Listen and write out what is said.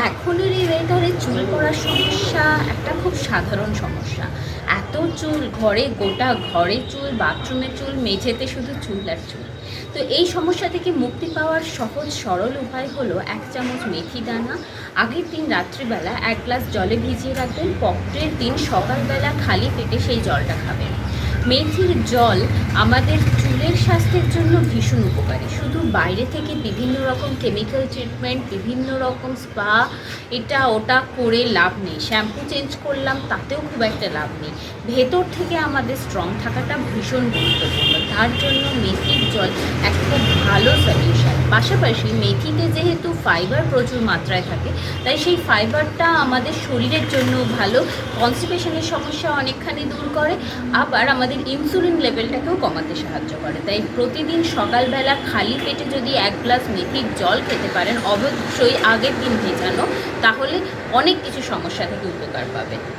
এখনের এই ওয়েদারে চুল পড়ার সমস্যা একটা খুব সাধারণ সমস্যা। এত চুল ঘরে, গোটা ঘরে চুল, বাথরুমে চুল, মেঝেতে শুধু চুল আর চুল। তো এই সমস্যা থেকে মুক্তি পাওয়ার সহজ সরল উপায় হলো 1 চামচ মেথি দানা আগের দিন রাত্রিবেলা 1 গ্লাস জলে ভিজিয়ে রাখবেন। পরের দিন সকালবেলা খালি পেটে সেই জলটা খাবেন। মেথির জল আমাদের চুলের স্বাস্থ্যের জন্য ভীষণ উপকারী। শুধু বাইরে থেকে বিভিন্ন রকম কেমিক্যাল ট্রিটমেন্ট, বিভিন্ন রকম স্পা, এটা ওটা করে লাভ নেই। শ্যাম্পু চেঞ্জ করলাম, তাতেও খুব একটা লাভ নেই। ভেতর থেকে আমাদের স্ট্রং থাকাটা ভীষণ গুরুত্বপূর্ণ। তার জন্য মেথির জল একটা ভালো সলিউশন। পাশাপাশি মেথিতে যেহেতু ফাইবার প্রচুর মাত্রায় থাকে, তাই সেই ফাইবারটা আমাদের শরীরের জন্য ভালো। কনস্টিপেশনের সমস্যা অনেকখানি দূর করে, আবার আমাদের ইনসুলিন লেভেলটাকেও কমাতে সাহায্য করে। তাই প্রতিদিন সকালবেলা খালি পেটে যদি 1 গ্লাস মেথির জল খেতে পারেন, অবশ্যই আগের দিন ভেজানো, তাহলে অনেক কিছু সমস্যা থেকে উপকার পাবে।